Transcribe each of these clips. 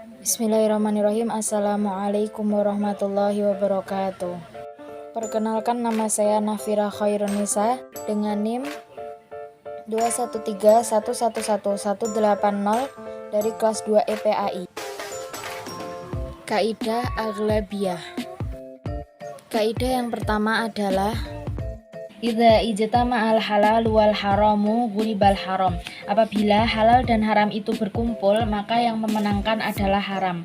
Bismillahirrahmanirrahim. Assalamualaikum warahmatullahi wabarakatuh. Perkenalkan, nama saya Nafira Khairunisa dengan NIM 213111180 dari kelas 2 EPAI. Kaidah Aghlabiyah. Kaidah yang pertama adalah idza ijtama'al halal wal haramu ghulibal haram. Apabila halal dan haram itu berkumpul, maka yang memenangkan adalah haram.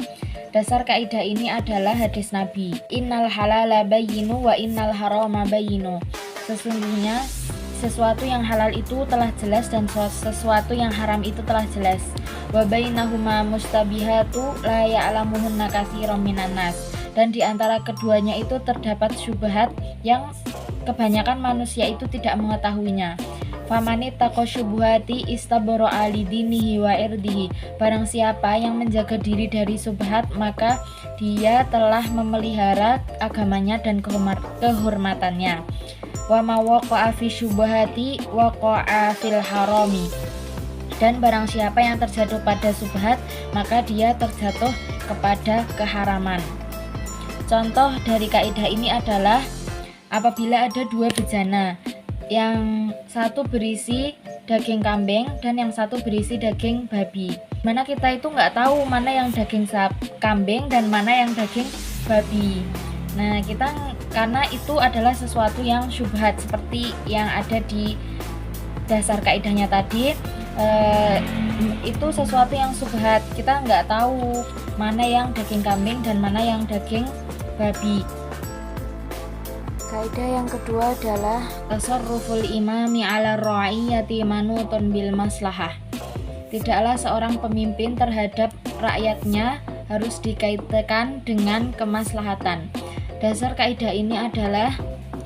Dasar kaidah ini adalah hadis Nabi, innal halala bayyinu wa innal harama bayyinu. Sesungguhnya sesuatu yang halal itu telah jelas dan sesuatu yang haram itu telah jelas. Wa bainahuma mustabihatu la ya'lamuhunna katsiran minan nas. Dan di antara keduanya itu terdapat syubhat yang kebanyakan manusia itu tidak mengetahuinya. Famani taqo syubhati istabara lidinihi wa irdihi. Barang siapa yang menjaga diri dari syubhat, maka dia telah memelihara agamanya dan kehormatannya. Wa ma waqa'a fi syubhati waqa'a fil harami. Dan barang siapa yang terjatuh pada syubhat, maka dia terjatuh kepada keharaman. Contoh dari kaidah ini adalah apabila ada dua bejana, yang satu berisi daging kambing dan yang satu berisi daging babi. Mana kita itu nggak tahu mana yang daging kambing dan mana yang daging babi. Nah, karena itu adalah sesuatu yang syubhat seperti yang ada di dasar kaidahnya tadi, itu sesuatu yang syubhat. Kita nggak tahu mana yang daging kambing dan mana yang daging babi. Kaidah yang kedua adalah tasarruful imami ala ra'iyati manutun bil maslahah. Tidaklah seorang pemimpin terhadap rakyatnya harus dikaitkan dengan kemaslahatan. Dasar kaidah ini adalah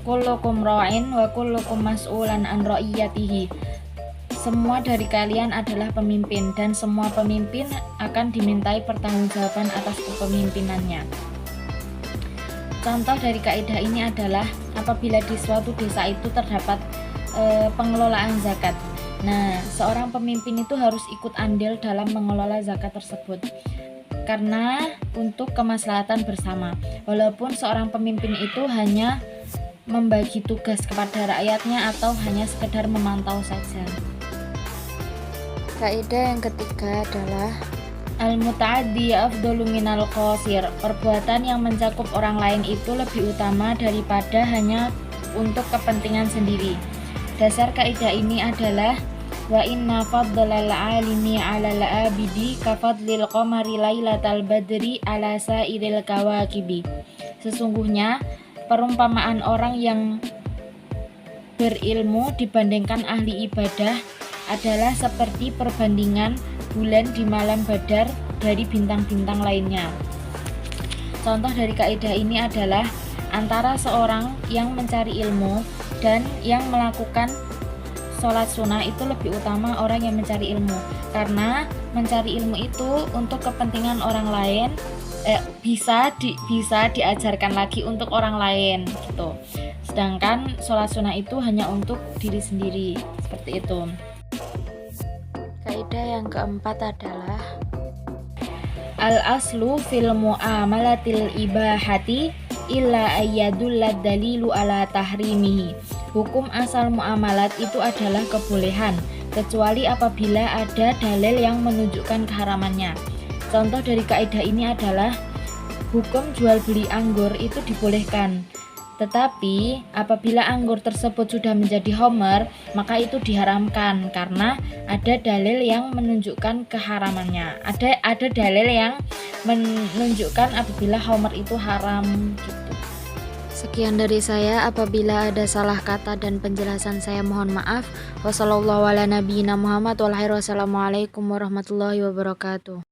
kullukum ra'in wa kullukum mas'ulan an ra'iyatihi. Semua dari kalian adalah pemimpin dan semua pemimpin akan dimintai pertanggungjawaban atas kepemimpinannya. Contoh dari kaidah ini adalah apabila di suatu desa itu terdapat pengelolaan zakat. Nah, seorang pemimpin itu harus ikut andil dalam mengelola zakat tersebut karena untuk kemaslahatan bersama. Walaupun seorang pemimpin itu hanya membagi tugas kepada rakyatnya atau hanya sekedar memantau saja. Kaidah yang ketiga adalah al-muta'addi afdalu minal qasir. Perbuatan yang mencakup orang lain itu lebih utama daripada hanya untuk kepentingan sendiri. Dasar kaidah ini adalah wa inna faddalal alimi 'alal abidi ka fadlil qamari lailatal badri 'ala sairil kawakibi. Sesungguhnya perumpamaan orang yang berilmu dibandingkan ahli ibadah adalah seperti perbandingan bulan di malam Badar dari bintang-bintang lainnya. Contoh dari kaidah ini adalah antara seorang yang mencari ilmu dan yang melakukan sholat sunnah itu lebih utama orang yang mencari ilmu, karena mencari ilmu itu untuk kepentingan orang lain, bisa diajarkan lagi untuk orang lain gitu. Sedangkan sholat sunnah itu hanya untuk diri sendiri, seperti itu. Kaidah yang keempat adalah al-aslu fil mu'amalatil ibahati illa ayyadullad dalilu ala tahrimihi. Hukum asal muamalat itu adalah kebolehan, kecuali apabila ada dalil yang menunjukkan keharamannya. Contoh dari kaidah ini adalah hukum jual beli anggur itu dibolehkan. Tetapi apabila anggur tersebut sudah menjadi homer, maka itu diharamkan karena ada dalil yang menunjukkan keharamannya. Ada dalil yang menunjukkan apabila homer itu haram gitu. Sekian dari saya. Apabila ada salah kata dan penjelasan saya mohon maaf. Wassalamualaikum warahmatullahi wabarakatuh.